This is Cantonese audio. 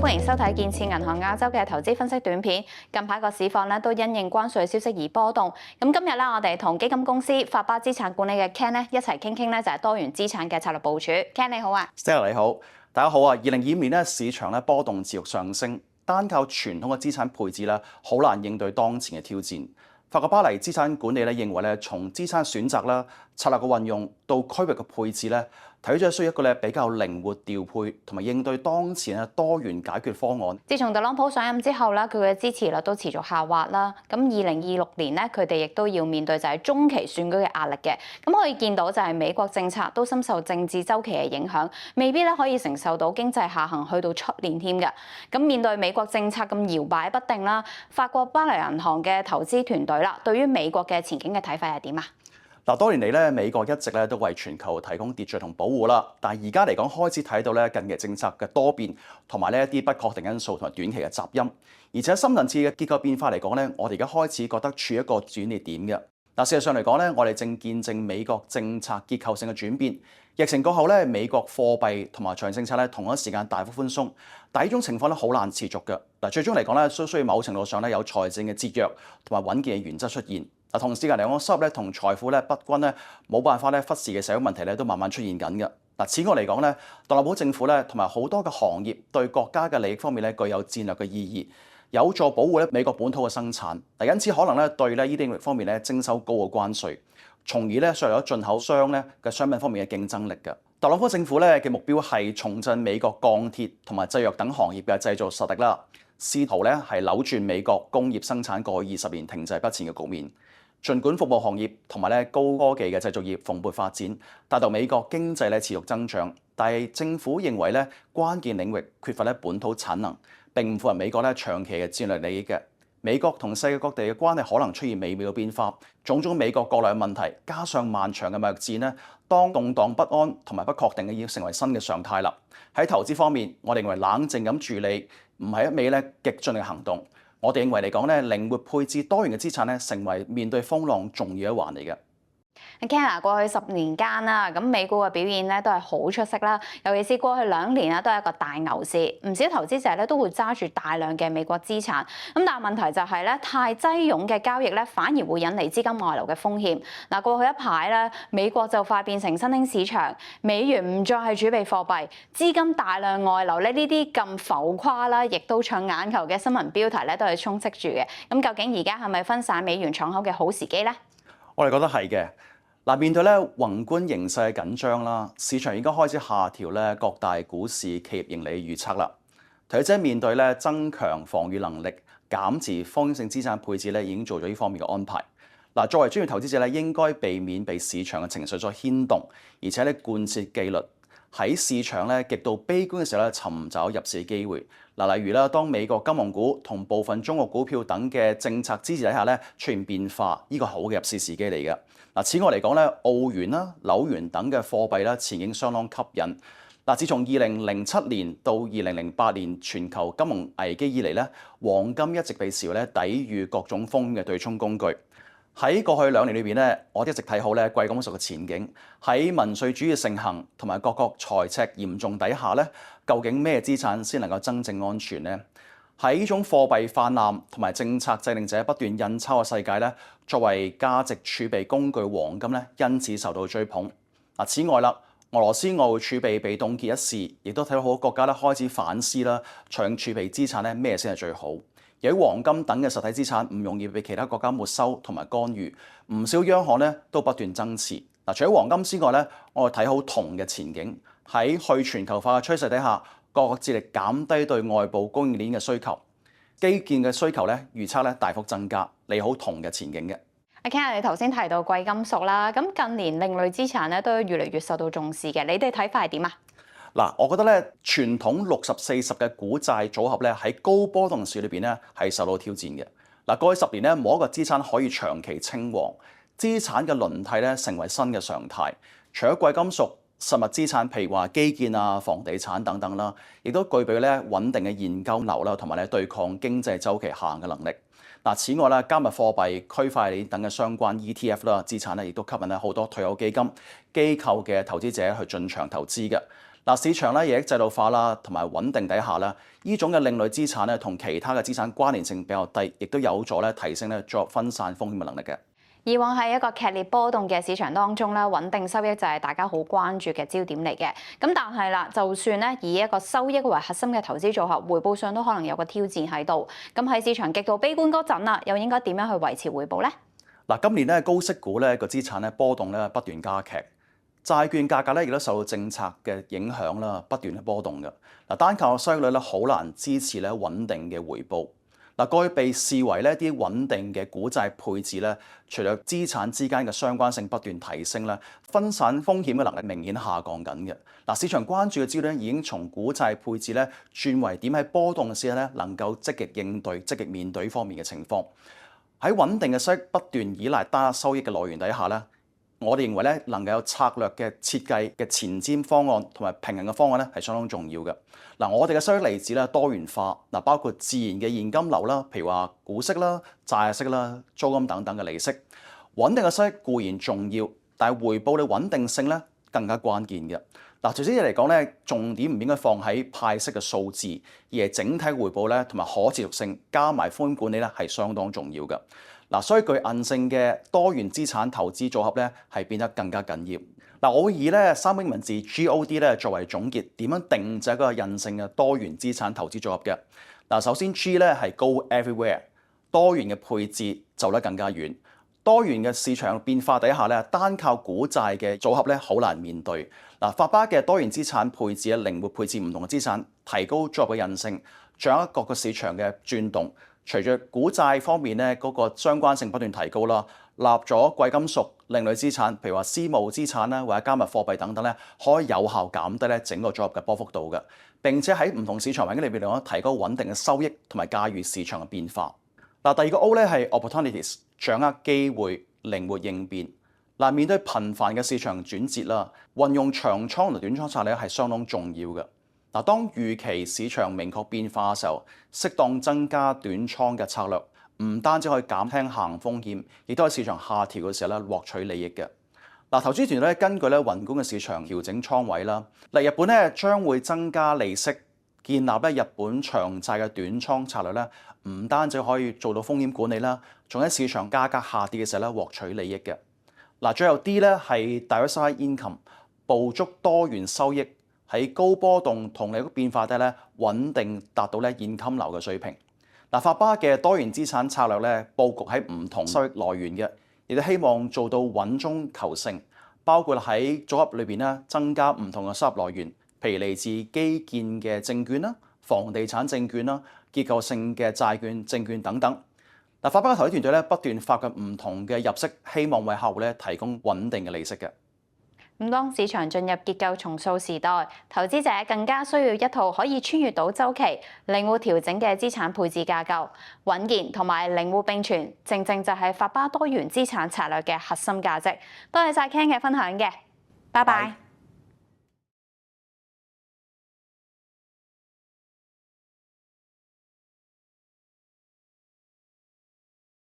歡迎收睇建設銀行亞洲嘅投資分析短片。近排個市況咧都因應關稅消息而波動。咁今日咧，我哋同基金公司法巴資產管理嘅 Ken 咧一齊傾傾咧，就係多元資產嘅策略部署。Ken 你好啊 ，Stella 你好，大家好啊！2025年咧市場咧波動持續上升，單靠傳統嘅資產配置咧好難應對當前嘅挑戰。法國巴黎資產管理咧認為咧，從資產選擇啦、策略嘅運用到區域嘅配置咧，睇咗需要一個咧比較靈活調配同埋應對當前嘅多元解決方案。自從特朗普上任之後咧，佢嘅支持率都持續下滑啦。咁2026年咧，佢哋亦都要面對就係中期選舉嘅壓力嘅。咁可以見到就係美國政策都深受政治週期嘅影響，未必咧可以承受到經濟下行去到出年添嘅。咁面對美國政策咁搖擺不定啦，法國巴黎銀行嘅投資團隊啦，對於美國嘅前景嘅睇法係點啊？嗱，多年嚟咧，美國一直咧都為全球提供秩序同保護啦。但係而家嚟講，開始睇到咧近期政策嘅多變，同埋呢一啲不確定因素同埋短期嘅雜音。而且深層次嘅結構變化嚟講咧，我哋而家開始覺得處於一個轉捩點嘅。嗱，事實上嚟講咧，我哋正見證美國政策結構性嘅轉變。疫情過後咧，美國貨幣同埋財政政策咧同一時間大幅寬鬆，但係呢種情況咧好難持續嘅。嗱，最終嚟講咧，需要某程度上咧有財政嘅節約同埋穩健嘅原則出現。嗱，同時間嚟講，收入咧同財富咧不均咧冇辦法咧忽視嘅社會問題咧都慢慢出現緊嘅。嗱，此外嚟講咧，特朗普政府咧同埋好多嘅行業對國家嘅利益方面咧具有戰略嘅意義，有助保護咧美國本土嘅生產。嗱，因此可能咧對咧呢啲領域方面咧徵收高嘅關稅，從而咧削弱咗進口商咧嘅商品方面嘅競爭力嘅。特朗普政府咧嘅目標係重振美國鋼鐵同埋製藥等行業嘅製造實力啦，試圖咧係扭轉美國工業生產過去20年停滯不前嘅局面。儘管服務行業同埋高科技嘅製造業蓬勃發展，帶動美國經濟咧持續增長，但係政府認為咧關鍵領域缺乏咧本土產能，並唔符合美國咧長期嘅戰略利益嘅。美國同世界各地嘅關係可能出現微妙嘅變化，種種美國國內嘅問題，加上漫長嘅貿易戰咧，當動盪不安同埋不確定嘅已經成為新嘅常態啦。喺投資方面，我哋認為冷靜咁處理，唔係一味咧激進嘅行動。我哋認為嚟講咧，靈活配置多元嘅資產咧，成為面對風浪重要一環嚟嘅。Ken，過去10年間啦，咁美股嘅表現咧都係好出色啦，尤其是過去2年啦，都係一個大牛市，唔少投資者咧都會揸住大量嘅美國資產。咁但係問題就係咧，太擠擁嘅交易咧，反而會引嚟資金外流嘅風險。嗱，過去一排咧，美國就快變成新興市場，美元唔再係儲備貨幣，資金大量外流咧，呢啲咁浮誇啦，亦都搶眼球嘅新聞標題咧，都係充斥住嘅。咁究竟而家係咪分散美元敞口嘅好時機咧？我哋覺得係嘅。嗱，面對咧宏觀形勢嘅緊張啦，市場已經開始下調咧各大股市企業盈利預測啦。投資者面對咧增強防禦能力、減持風險性資產配置咧，已經做咗呢方面嘅安排。嗱，作為專業投資者咧，應該避免被市場嘅情緒所牽動，而且咧貫徹紀律，喺市場咧極度悲觀嘅時候咧，尋找入市機會。嗱，例如啦，當美國金融股同部分中國股票等嘅政策支持底下咧出現變化，呢個好嘅入市時機嚟嘅。嗱，此外嚟講咧，澳元啦、紐元等嘅貨幣啦，前景相當吸引。嗱，自從2007年到2008年全球金融危機以嚟咧，黃金一直被視為咧抵禦各種風險嘅對沖工具。喺過去2年裏邊咧，我一直睇好咧貴金屬嘅前景。喺民粹主義盛行同埋各國財赤嚴重底下咧，究竟咩資產先能夠真正安全呢？喺呢種貨幣泛濫同埋政策制定者不斷印鈔嘅世界咧，作為價值儲備工具黃金咧，因此受到追捧。嗱，此外啦，俄羅斯外匯儲備被凍結一事，亦都睇到好多國家咧開始反思啦，長儲備資產咧咩先係最好。由於黃金等嘅實體資產唔容易被其他國家沒收同埋干預，唔少央行咧都不斷增持。嗱，除咗黃金之外咧，我哋睇好銅嘅前景。喺去全球化嘅趨勢底下，各國致力減低對外部供應鏈嘅需求，基建嘅需求咧預測咧大幅增加，利好銅嘅前景嘅。阿 Ken，你頭先提到貴金屬啦，咁近年另類資產咧都越嚟越受到重視嘅，你哋睇法係點啊？嗱，我覺得咧傳統60-40嘅股債組合咧喺高波動市裏邊咧係受到挑戰嘅。嗱，過去10年咧冇一個資產可以長期稱王，資產嘅輪替咧成為新嘅常態。除咗貴金屬，實物資產譬如話基建啊、房地產等等啦，亦都具備咧穩定嘅現金流啦，同埋咧對抗經濟週期下行嘅能力。嗱，此外咧，加密貨幣、區塊鏈等嘅相關 ETF 啦資產咧，亦都吸引咧好多退休基金機構嘅投資者去進場投資嘅。嗱，市場咧亦喺制度化啦同埋穩定底下啦，呢種嘅另類資產咧同其他嘅資產關聯性比較低，亦都有助咧提升咧作分散風險嘅能力嘅。以往喺一個劇烈波動嘅市場當中咧，穩定收益就係大家好關注嘅焦點嚟嘅。咁但係啦，就算咧以一個收益為核心嘅投資組合，回報上都可能有個挑戰喺度。咁喺市場極度悲觀嗰陣啦，又應該點樣去維持回報呢？嗱，今年咧高息股咧個資產咧波動咧不斷加劇，債券價格咧亦都受到政策嘅影響啦，不斷嘅波動嘅。嗱，單靠收益率咧好難支持咧穩定嘅回報。嗱，過去被視為呢啲穩定嘅股債配置咧，隨着資產之間嘅相關性不斷提升咧，分散風險嘅能力明顯下降緊嘅。嗱，市場關注嘅焦點已經從股債配置咧轉為點喺波動嘅時候咧能夠積極應對、積極面對方面嘅情況。喺穩定嘅收益不斷依賴單一收益嘅來源底下咧，我哋認為咧能夠有策略嘅設計嘅前瞻方案同埋平衡嘅方案咧係相當重要嘅。嗱，我哋嘅收益嚟自咧多元化，嗱包括自然嘅現金流啦，譬如話股息啦、債息啦、租金等等嘅利息。穩定嘅收益固然重要，但係回報嘅穩定性咧更加關鍵嘅。嗱，投資者嚟講咧，重點唔應該放喺派息嘅數字，而係整體回報咧同埋可持續性加埋風險管理咧係相當重要嘅。嗱，所以具韌性嘅多元資產投資組合咧係變得更加緊要。嗱，我會以咧三個英文字 GOD 咧作為總結，點樣定製一個韌性嘅多元資產投資組合嘅。嗱，首先 G 咧係 Go Everywhere， 多元嘅配置走得更加遠。多元嘅市場變化底下咧，單靠股債嘅組合咧好難面對。嗱，法巴嘅多元資產配置咧，靈活配置唔同嘅資產，提高組合嘅韌性，掌握各個市場嘅轉動。隨着股債方面咧嗰個相關性不斷提高啦，納咗貴金屬、另類資產，譬如話私募資產啦，或者加密貨幣等等咧，可以有效減低咧整個組合嘅波幅度嘅。並且喺唔同市場環境裏邊嚟講，提高穩定嘅收益同埋駕馭市場嘅變化。嗱，第二個 O 咧係 Opportunities， 掌握機會，靈活應變。嗱，面對頻繁嘅市場轉折啦，運用長倉同短倉策略係相當重要嘅。嗱，當預期市場明確變化嘅時候，適當增加短倉嘅策略，唔單止可以減輕下行風險，亦都喺市場下調嘅時候咧獲取利益嘅。嗱，投資團隊根據咧宏觀嘅市場調整倉位啦。嗱，日本咧將會增加利息，建立咧日本長債嘅短倉策略咧，唔單止可以做到風險管理啦，仲喺市場價格下跌嘅時候咧獲取利益嘅。嗱，最後 D 咧係 Diversified Income， 捕捉多元收益。喺高波動同利率變化底咧，穩定達到咧現金流嘅水平。嗱，法巴嘅多元資產策略咧，佈局喺唔同收益來源嘅，亦都希望做到穩中求勝，包括喺組合裏邊咧增加唔同嘅收入來源，譬如嚟自基建嘅證券啦、房地產證券啦、結構性嘅債券、證券等等。嗱，法巴嘅投資團隊咧不斷發掘唔同嘅入息，希望為客戶咧提供穩定嘅利息嘅。咁當市場進入結構重塑時代，投資者更加需要一套可以穿越到週期、靈活調整嘅資產配置架構，穩健同埋靈活並存，正正就係法巴多元資產策略嘅核心價值。多謝晒 Ken 嘅分享嘅，拜拜。